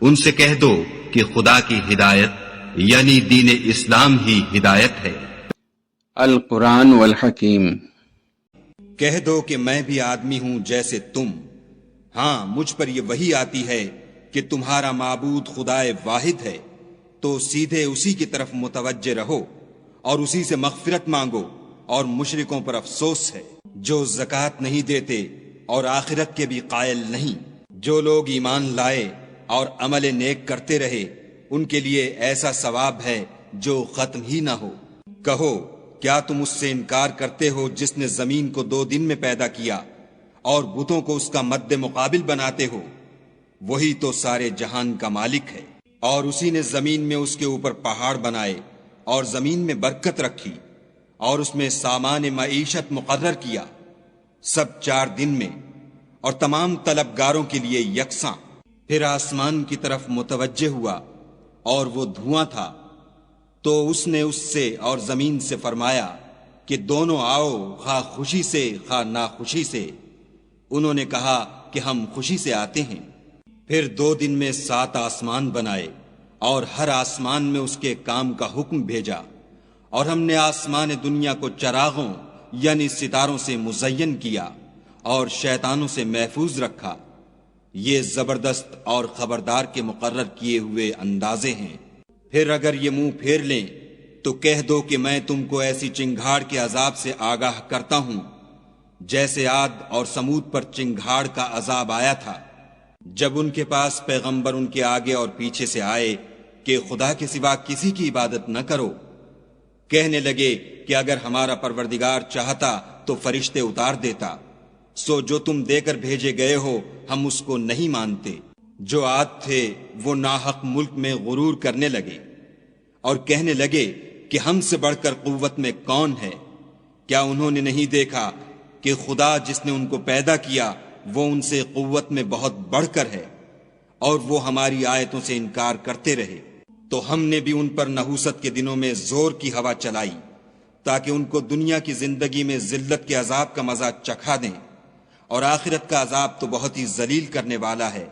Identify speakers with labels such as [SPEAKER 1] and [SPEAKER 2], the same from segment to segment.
[SPEAKER 1] ان سے کہہ دو کہ خدا کی ہدایت یعنی دین اسلام ہی ہدایت ہے۔
[SPEAKER 2] القرآن والحکیم۔
[SPEAKER 3] کہہ دو کہ میں بھی آدمی ہوں جیسے تم، ہاں مجھ پر یہ وحی آتی ہے کہ تمہارا معبود خدائے واحد ہے، تو سیدھے اسی کی طرف متوجہ رہو اور اسی سے مغفرت مانگو، اور مشرکوں پر افسوس ہے جو زکوٰۃ نہیں دیتے اور آخرت کے بھی قائل نہیں۔ جو لوگ ایمان لائے اور عمل نیک کرتے رہے ان کے لیے ایسا ثواب ہے جو ختم ہی نہ ہو۔ کہو کیا تم اس سے انکار کرتے ہو جس نے زمین کو 2 دن میں پیدا کیا اور بتوں کو اس کا مد مقابل بناتے ہو؟ وہی تو سارے جہان کا مالک ہے۔ اور اسی نے زمین میں اس کے اوپر پہاڑ بنائے اور زمین میں برکت رکھی اور اس میں سامان معیشت مقرر کیا، سب 4 دن میں اور تمام طلبگاروں کے لیے یکساں۔ پھر آسمان کی طرف متوجہ ہوا اور وہ دھواں تھا، تو اس نے اس سے اور زمین سے فرمایا کہ دونوں آؤ، خواہ خوشی سے خواہ ناخوشی سے۔ انہوں نے کہا کہ ہم خوشی سے آتے ہیں۔ پھر 2 دن میں 7 آسمان بنائے اور ہر آسمان میں اس کے کام کا حکم بھیجا، اور ہم نے آسمان دنیا کو چراغوں یعنی ستاروں سے مزین کیا اور شیطانوں سے محفوظ رکھا۔ یہ زبردست اور خبردار کے مقرر کیے ہوئے اندازے ہیں۔ پھر اگر یہ منہ پھیر لیں تو کہہ دو کہ میں تم کو ایسی چنگھاڑ کے عذاب سے آگاہ کرتا ہوں جیسے عاد اور سمود پر چنگھاڑ کا عذاب آیا تھا، جب ان کے پاس پیغمبر ان کے آگے اور پیچھے سے آئے کہ خدا کے سوا کسی کی عبادت نہ کرو۔ کہنے لگے کہ اگر ہمارا پروردگار چاہتا تو فرشتے اتار دیتا، سو جو تم دے کر بھیجے گئے ہو ہم اس کو نہیں مانتے۔ جو عاد تھے وہ ناحق ملک میں غرور کرنے لگے اور کہنے لگے کہ ہم سے بڑھ کر قوت میں کون ہے؟ کیا انہوں نے نہیں دیکھا کہ خدا جس نے ان کو پیدا کیا وہ ان سے قوت میں بہت بڑھ کر ہے، اور وہ ہماری آیتوں سے انکار کرتے رہے۔ تو ہم نے بھی ان پر نحوست کے دنوں میں زور کی ہوا چلائی تاکہ ان کو دنیا کی زندگی میں ذلت کے عذاب کا مزہ چکھا دیں، اور آخرت کا عذاب تو بہت ہی ذلیل کرنے والا ہے،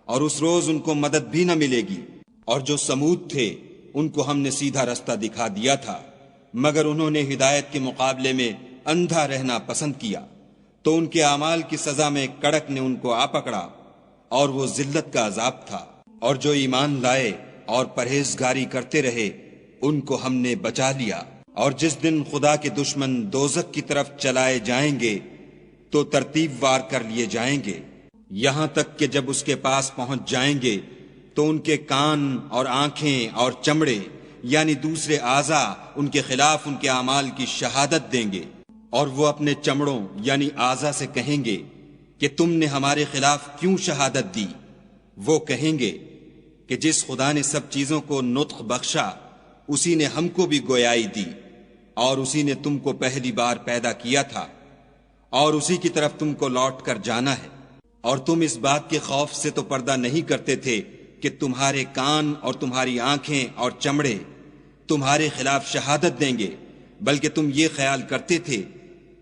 [SPEAKER 3] اور اس روز ان کو مدد بھی نہ ملے گی۔ اور جو سمود تھے ان کو ہم نے سیدھا رستہ دکھا دیا تھا، مگر انہوں نے ہدایت کے مقابلے میں اندھا رہنا پسند کیا، تو ان کے اعمال کی سزا میں کڑک نے ان کو آ پکڑا، اور وہ ذلت کا عذاب تھا۔ اور جو ایمان لائے اور پرہیزگاری کرتے رہے ان کو ہم نے بچا لیا۔ اور جس دن خدا کے دشمن دوزخ کی طرف چلائے جائیں گے تو ترتیب وار کر لیے جائیں گے، یہاں تک کہ جب اس کے پاس پہنچ جائیں گے تو ان کے کان اور آنکھیں اور چمڑے یعنی دوسرے اعضاء ان کے خلاف ان کے اعمال کی شہادت دیں گے، اور وہ اپنے چمڑوں یعنی اعضاء سے کہیں گے کہ تم نے ہمارے خلاف کیوں شہادت دی؟ وہ کہیں گے کہ جس خدا نے سب چیزوں کو نطق بخشا اسی نے ہم کو بھی گویائی دی، اور اسی نے تم کو پہلی بار پیدا کیا تھا، اور اسی کی طرف تم کو لوٹ کر جانا ہے۔ اور تم اس بات کے خوف سے تو پردہ نہیں کرتے تھے کہ تمہارے کان اور تمہاری آنکھیں اور چمڑے تمہارے خلاف شہادت دیں گے، بلکہ تم یہ خیال کرتے تھے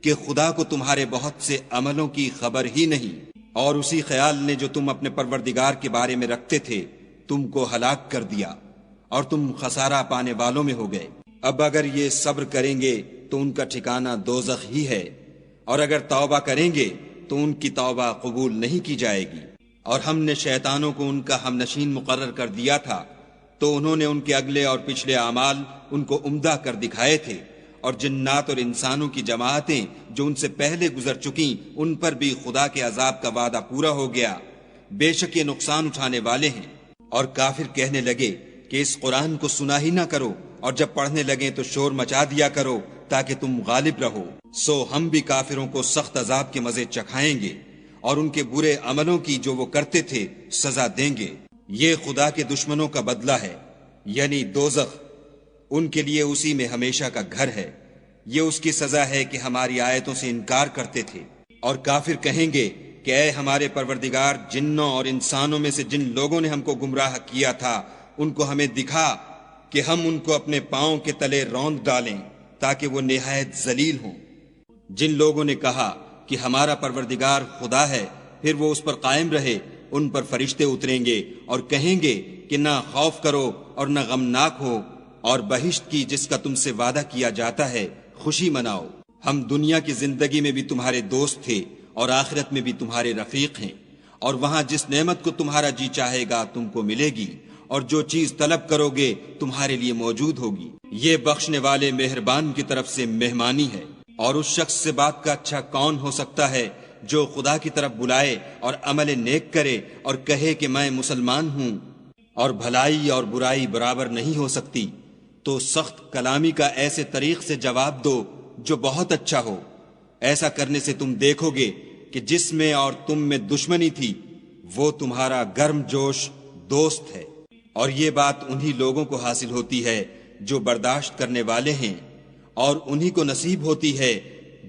[SPEAKER 3] کہ خدا کو تمہارے بہت سے عملوں کی خبر ہی نہیں، اور اسی خیال نے جو تم اپنے پروردگار کے بارے میں رکھتے تھے تم کو ہلاک کر دیا، اور تم خسارہ پانے والوں میں ہو گئے۔ اب اگر یہ صبر کریں گے تو ان کا ٹھکانہ دوزخ ہی ہے، اور اگر توبہ کریں گے تو ان کی توبہ قبول نہیں کی جائے گی۔ اور ہم نے شیطانوں کو ان کا ہم نشین مقرر کر دیا تھا، تو انہوں نے ان کے اگلے اور پچھلے اعمال ان کو عمدہ کر دکھائے تھے، اور جنات اور انسانوں کی جماعتیں جو ان سے پہلے گزر چکیں ان پر بھی خدا کے عذاب کا وعدہ پورا ہو گیا، بے شک یہ نقصان اٹھانے والے ہیں۔ اور کافر کہنے لگے کہ اس قرآن کو سنا ہی نہ کرو، اور جب پڑھنے لگیں تو شور مچا دیا کرو تاکہ تم غالب رہو۔ سو ہم بھی کافروں کو سخت عذاب کے مزے چکھائیں گے، اور ان کے برے عملوں کی جو وہ کرتے تھے سزا دیں گے۔ یہ خدا کے دشمنوں کا بدلہ ہے، یعنی دوزخ، ان کے لیے اسی میں ہمیشہ کا گھر ہے۔ یہ اس کی سزا ہے کہ ہماری آیتوں سے انکار کرتے تھے۔ اور کافر کہیں گے کہ اے ہمارے پروردگار، جنوں اور انسانوں میں سے جن لوگوں نے ہم کو گمراہ کیا تھا ان کو ہمیں دکھا کہ ہم ان کو اپنے پاؤں کے تلے روند ڈالیں تاکہ وہ نہایت ذلیل ہوں۔ جن لوگوں نے کہا کہ ہمارا پروردگار خدا ہے پھر وہ اس پر قائم رہے ان پر فرشتے اتریں گے اور کہیں گے کہ نہ خوف کرو اور نہ غمناک ہو، اور بہشت کی جس کا تم سے وعدہ کیا جاتا ہے خوشی مناؤ۔ ہم دنیا کی زندگی میں بھی تمہارے دوست تھے اور آخرت میں بھی تمہارے رفیق ہیں، اور وہاں جس نعمت کو تمہارا جی چاہے گا تم کو ملے گی، اور جو چیز طلب کرو گے تمہارے لیے موجود ہوگی۔ یہ بخشنے والے مہربان کی طرف سے مہمانی ہے، اور اس شخص سے بات کا اچھا کون ہو سکتا ہے جو خدا کی طرف بلائے اور عمل نیک کرے اور کہے کہ میں مسلمان ہوں، اور بھلائی اور برائی برابر نہیں ہو سکتی، تو سخت کلامی کا ایسے طریق سے جواب دو جو بہت اچھا ہو۔ ایسا کرنے سے تم دیکھو گے کہ جس میں اور تم میں دشمنی تھی وہ تمہارا گرم جوش دوست ہے، اور یہ بات انہی لوگوں کو حاصل ہوتی ہے جو برداشت کرنے والے ہیں، اور انہی کو نصیب ہوتی ہے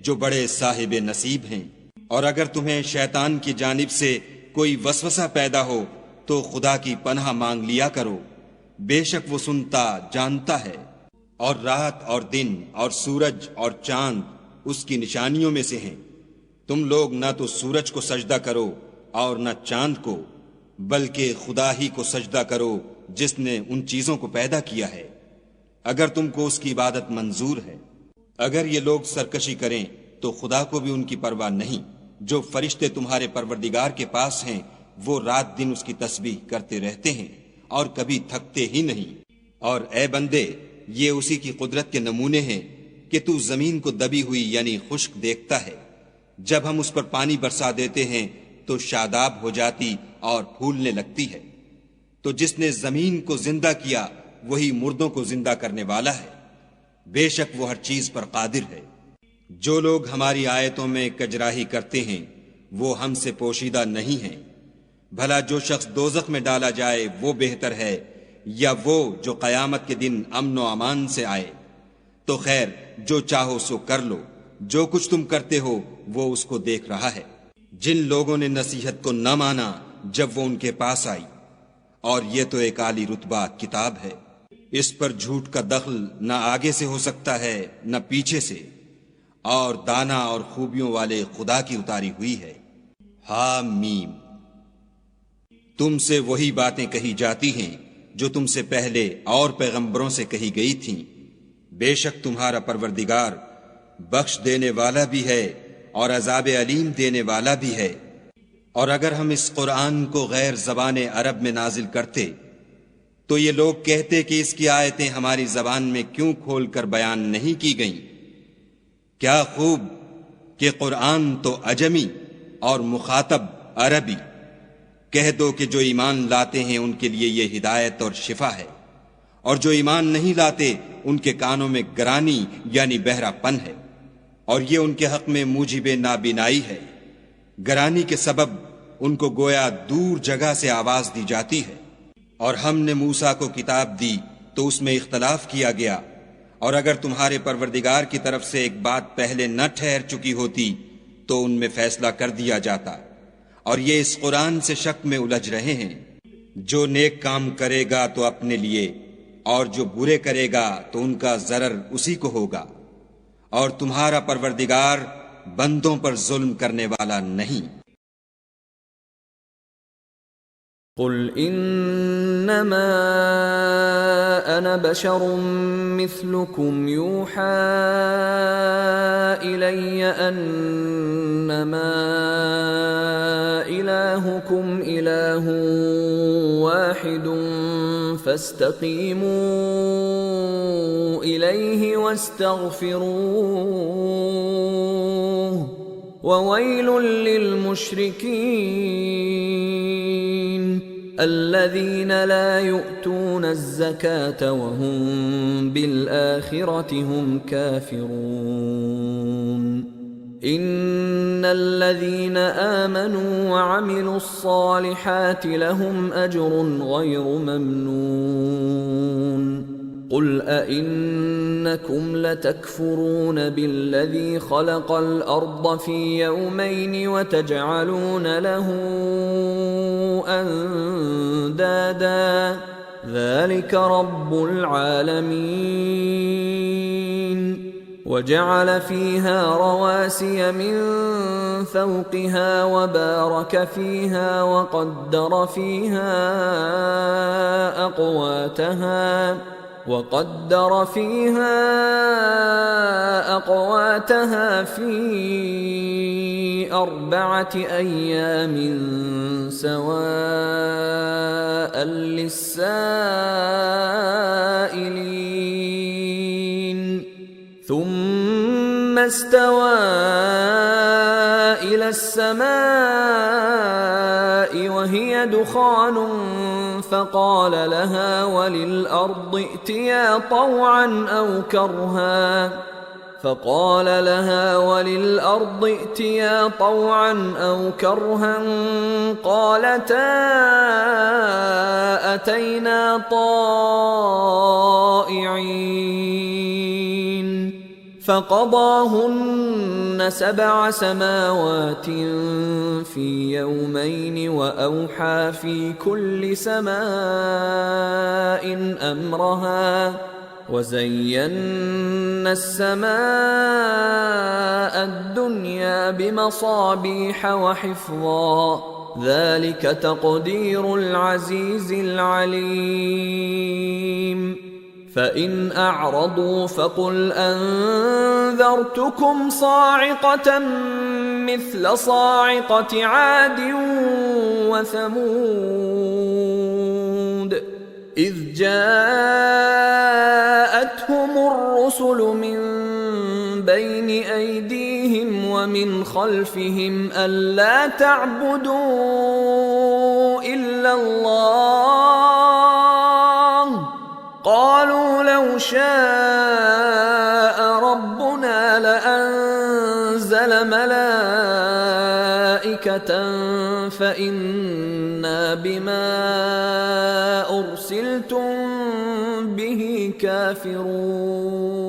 [SPEAKER 3] جو بڑے صاحب نصیب ہیں۔ اور اگر تمہیں شیطان کی جانب سے کوئی وسوسہ پیدا ہو تو خدا کی پناہ مانگ لیا کرو، بے شک وہ سنتا جانتا ہے۔ اور رات اور دن اور سورج اور چاند اس کی نشانیوں میں سے ہیں۔ تم لوگ نہ تو سورج کو سجدہ کرو اور نہ چاند کو، بلکہ خدا ہی کو سجدہ کرو جس نے ان چیزوں کو پیدا کیا ہے، اگر تم کو اس کی عبادت منظور ہے۔ اگر یہ لوگ سرکشی کریں تو خدا کو بھی ان کی پرواہ نہیں۔ جو فرشتے تمہارے پروردگار کے پاس ہیں وہ رات دن اس کی تسبیح کرتے رہتے ہیں اور کبھی تھکتے ہی نہیں۔ اور اے بندے، یہ اسی کی قدرت کے نمونے ہیں کہ تو زمین کو دبی ہوئی یعنی خشک دیکھتا ہے، جب ہم اس پر پانی برسا دیتے ہیں تو شاداب ہو جاتی اور پھولنے لگتی ہے۔ تو جس نے زمین کو زندہ کیا وہی مردوں کو زندہ کرنے والا ہے، بے شک وہ ہر چیز پر قادر ہے۔ جو لوگ ہماری آیتوں میں کجراہی کرتے ہیں وہ ہم سے پوشیدہ نہیں ہیں۔ بھلا جو شخص دوزخ میں ڈالا جائے وہ بہتر ہے یا وہ جو قیامت کے دن امن و امان سے آئے؟ تو خیر، جو چاہو سو کر لو، جو کچھ تم کرتے ہو وہ اس کو دیکھ رہا ہے۔ جن لوگوں نے نصیحت کو نہ مانا جب وہ ان کے پاس آئی، اور یہ تو ایک عالی رتبہ کتاب ہے، اس پر جھوٹ کا دخل نہ آگے سے ہو سکتا ہے نہ پیچھے سے، اور دانا اور خوبیوں والے خدا کی اتاری ہوئی ہے۔ حامیم۔ تم سے وہی باتیں کہی جاتی ہیں جو تم سے پہلے اور پیغمبروں سے کہی گئی تھیں، بے شک تمہارا پروردگار بخش دینے والا بھی ہے اور عذاب علیم دینے والا بھی ہے۔ اور اگر ہم اس قرآن کو غیر زبان عرب میں نازل کرتے تو یہ لوگ کہتے کہ اس کی آیتیں ہماری زبان میں کیوں کھول کر بیان نہیں کی گئیں؟ کیا خوب کہ قرآن تو عجمی اور مخاطب عربی۔ کہہ دو کہ جو ایمان لاتے ہیں ان کے لیے یہ ہدایت اور شفا ہے، اور جو ایمان نہیں لاتے ان کے کانوں میں گرانی یعنی بہرا پن ہے، اور یہ ان کے حق میں موجب نابینائی ہے۔ گرانی کے سبب ان کو گویا دور جگہ سے آواز دی جاتی ہے۔ اور ہم نے موسیٰ کو کتاب دی تو اس میں اختلاف کیا گیا، اور اگر تمہارے پروردگار کی طرف سے ایک بات پہلے نہ ٹھہر چکی ہوتی تو ان میں فیصلہ کر دیا جاتا، اور یہ اس قرآن سے شک میں الجھ رہے ہیں۔ جو نیک کام کرے گا تو اپنے لیے، اور جو برے کرے گا تو ان کا ضرر اسی کو ہوگا، اور تمہارا پروردگار بندوں پر ظلم کرنے والا نہیں۔
[SPEAKER 4] قل انما انا بشر مثلكم يوحى الي انما الهكم اله واحد فاستقيموا اليه واستغفروه وويل للمشركين الذين لا يؤتون الزكاة وهم بالآخرة هم كافرون إن الذين آمنوا وعملوا الصالحات لهم أجر غير ممنون قل أئنكم لتكفرون بالذي خلق الأرض في يومين وتجعلون له أندادا ذلك رب العالمين وجعل فيها رواسي من فوقها وبارك فيها وقدر فيها أقواتها في 4 أيام سواء للسائلين ثم استوى إلى السماء وهي دخان فقال لها وللأرض ائتيا طوعا أو كرها قالتا أتينا طائعين فقضاهن 7 سماوات في يومين وأوحى في كل سماء أمرها وزينا السماء الدنيا بمصابيح وحفظا ذلك تقدير العزيز العليم فإن أعرضوا فقل أنذرتكم صاعقة مثل صاعقة عاد وثمود إذ جاءتهم الرسل من بين أيديهم ومن خلفهم ألا تعبدوا إلا الله قالوا لو شاء ربنا لأنزل ملائكة فإنا بما أرسلتم به كافرون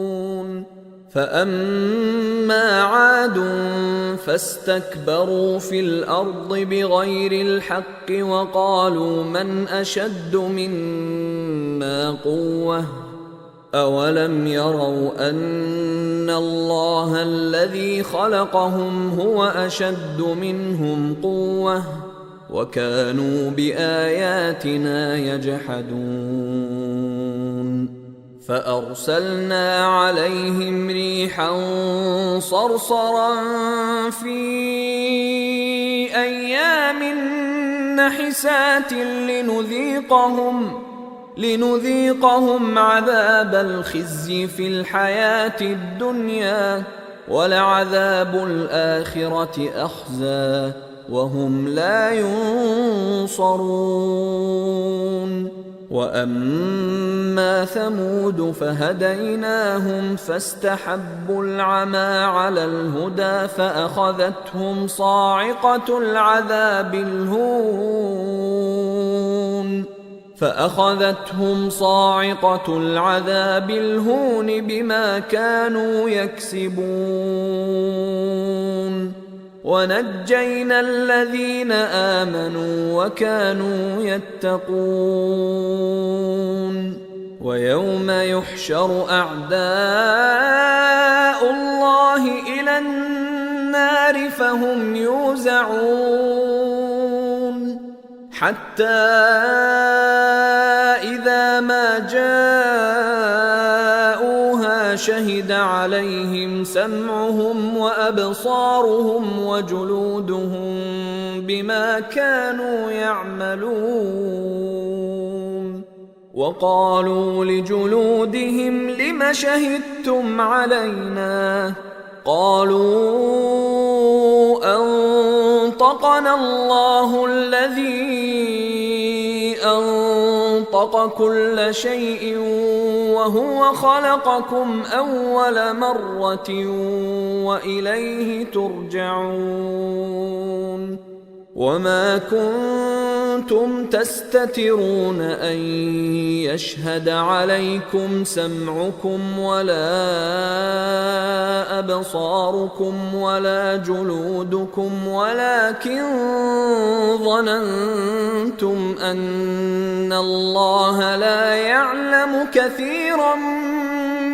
[SPEAKER 4] فأما عاد فاستكبروا في الأرض بغير الحق وقالوا من أشد منا قوة أولم يروا أن الله الذي خلقهم هو أشد منهم قوة وكانوا بآياتنا يجحدون فأرسلنا عليهم ريحا صرصرا في أيام نحسات لنذيقهم عذاب الخزي في الحياة الدنيا ولعذاب الآخرة أخزى وهم لا ينصرون وأما ثمود فهديناهم فاستحبوا العمى على الهدى فأخذتهم صاعقة العذاب الهون بما كانوا يكسبون ونجينا الذين آمنوا وكانوا يتقون ويوم يحشر أعداء الله إلى النار فهم يوزعون حتى إذا ما جاءوها شهد عليهم سمعهم وأبصارهم وجلودهم بما كانوا يعملون وقالوا لجلودهم لم شهدتم علينا قالوا أنطقنا الله الذي أنطق كل شيء وهو خلقكم أول مرة وإليه ترجعون وما كنتم تستترون أن يشهد عليكم سمعكم ولا أبصاركم ولا جلودكم ولكن ظننتم أن الله لا يعلم كثيرا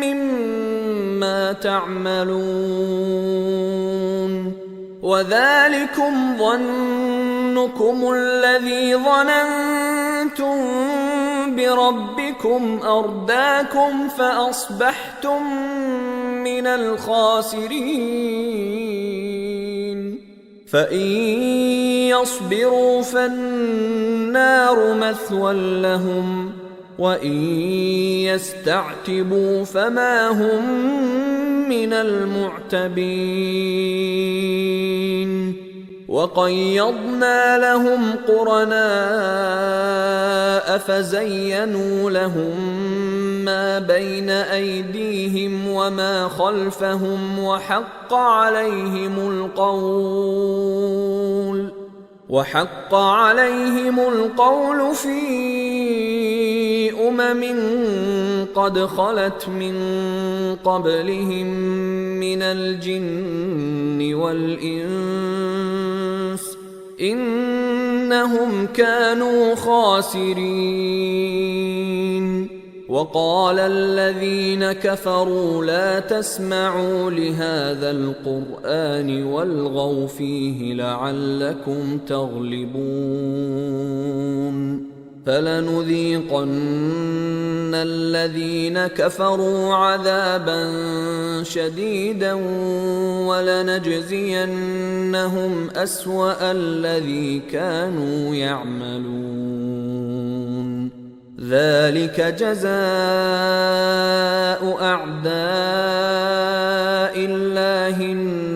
[SPEAKER 4] مما تعملون وذلكم ظنكم الذي ظننتم بربكم أرداكم فأصبحتم من الخاسرين فإن يصبروا فالنار مثوى لهم وإن يستعتبوا فما هم من المعتبين وقيضنا لهم قرناء فزينوا لهم ما بين أيديهم وما خلفهم وحق عليهم القول في قد خلت من قبلهم من الجن والإنس إنهم كانوا خاسرين وقال الذين كفروا لا تسمعوا لهذا القرآن والغوا فيه لعلكم تغلبون فلنذيقن الذين كفروا عذابا شديدا ولنجزينهم أسوأ الذي كانوا يعملون ذلك جزاء أعداء الله النار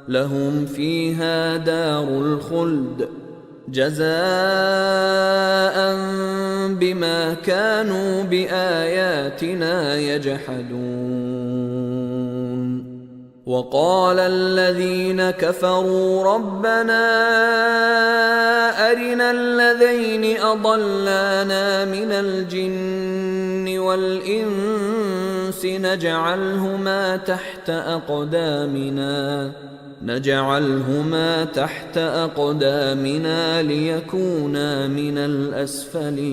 [SPEAKER 4] لهم فيها دار الخلد جزاء بما كانوا بآياتنا يجحدون وقال الذين كفروا ربنا أرنا الذين أضلانا من الجن والإنس نجعلهما تحت أقدامنا ليكونا من الأسفلين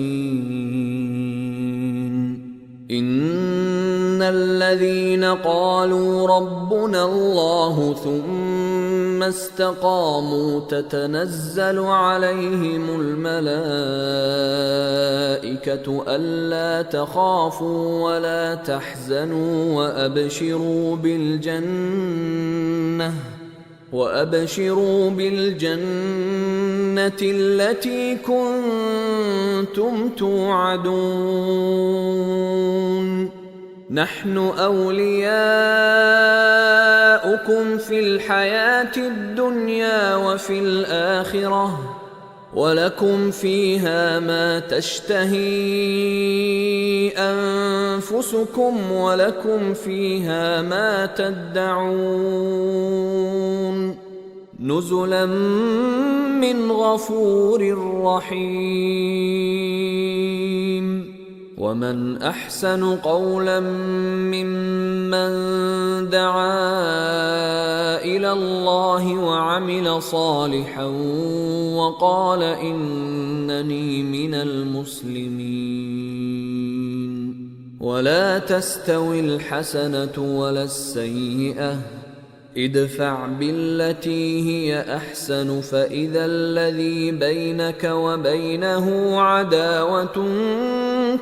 [SPEAKER 4] إن الذين قالوا ربنا الله ثم استقاموا تتنزل عليهم الملائكة ألا تخافوا ولا تحزنوا وأبشروا بالجنة التي كنتم توعدون نحن أولياؤكم في الحياة الدنيا وفي الآخرة ولكم فيها ما تشتهي أنفسكم ولكم فيها ما تدعون نزلا من غفور رحيم ومن أحسن قولا ممن دعا إلى الله وعمل صالحا وقال إنني من المسلمين ولا تستوي الحسنة ولا السيئة ادفع بالتي هي أحسن فإذا الذي بينك وبينه عداوة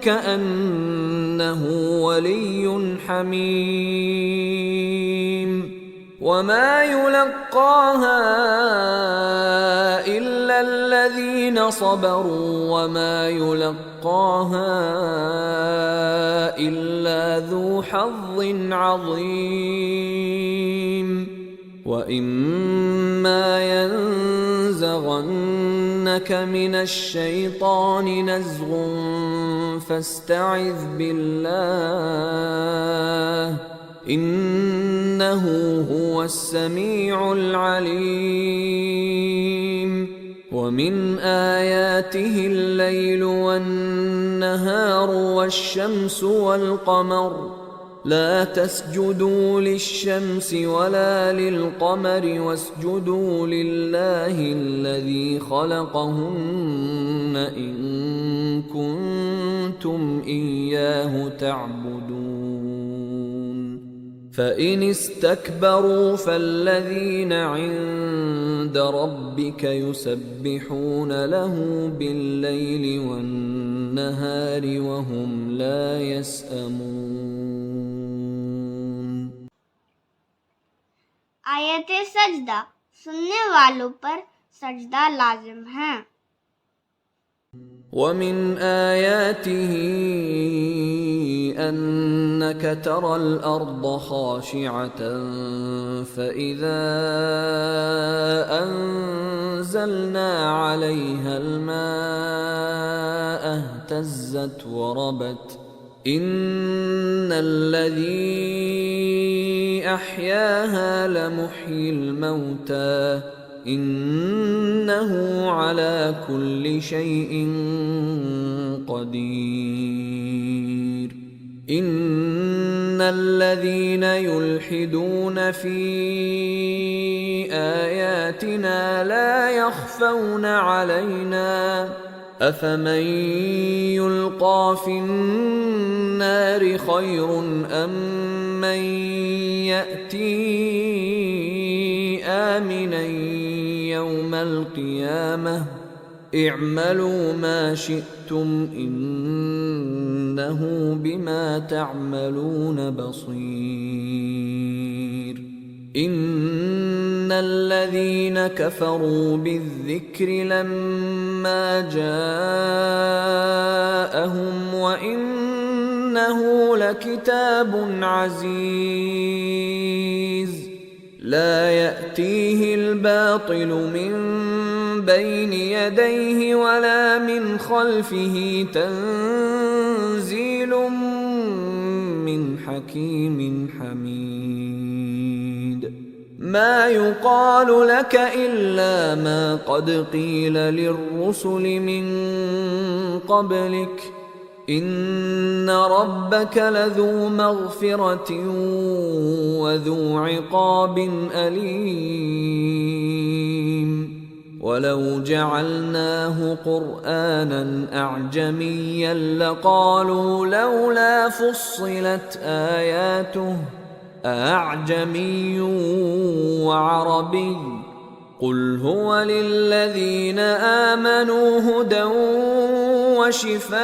[SPEAKER 4] كأنه ولي حميم وما يلقاها إلا الذين صبروا وما يلقاها إلا ذو حظ عظيم وإما ينزغنك من الشيطان نزغ فاستعذ بالله إنه هو السميع العليم ومن آياته الليل والنهار والشمس والقمر لا تسجدوا للشمس ولا للقمر واسجدوا لله الذي خلقهن إن كنتم إياه تعبدون فإن استكبروا فالذين عند ربك يسبحون له بالليل والنهار وهم لا يسأمون.
[SPEAKER 5] आयत सजदा सुनने वालों पर सजदा लाजिम है।
[SPEAKER 4] ومن آياته أنك ترى الأرض خاشعة فإذا أنزلنا عليها الماء اهتزت وربت إن الذي أحياها لمحيي الموتى إنه على كل شيء قدير. إن الذين يلحدون في آياتنا لا يخفون علينا أفمن يلقى في النار خير أم من يأتي آمنا يوم القيامة اعملوا ما شئتم إنه بما تعملون بصير. إن الذين كفروا بالذكر لما جاءهم وإنه لكتاب عزيز لا يأتيه الباطل من بين يديه ولا من خلفه تنزيل من حكيم حميد. ما يقال لك إلا ما قد قيل للرسل من قبلك إن ربك لذو مغفرة وذو عقاب أليم. ولو جعلناه قرآنا أعجميا لقالوا لولا فصلت آياته أعجمي وعربي قل هو للذين آمنوا هدى وشفاء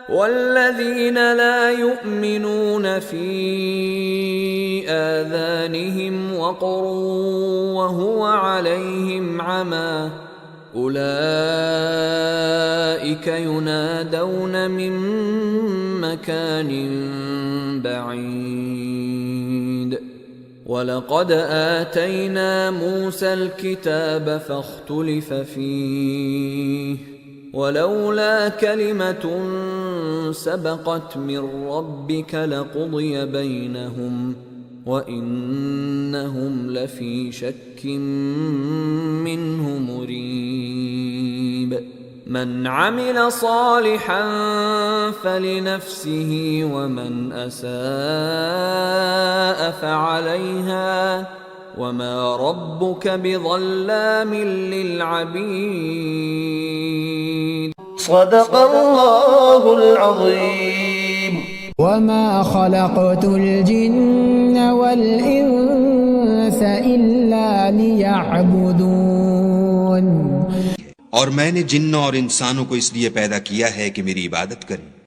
[SPEAKER 4] والذين لا يؤمنون في آذانهم وقر وهو عليهم عمى أولئك ينادون من مكان بعيد. ولقد آتينا موسى الكتاب فاختلف فيه ولولا كلمة سبقت من ربك لقضي بينهم وإنهم لفي شك منه مريب. من عمل صالحا فلنفسه ومن أساء فعليها وما ربك بظلام للعبيد.
[SPEAKER 6] صدق الله العظيم.
[SPEAKER 7] وما خلقت الجن والإنس إلا ليعبدون.
[SPEAKER 3] और मैंने जिन्न और इंसानों को इसलिए पैदा किया है कि मेरी इबादत करें।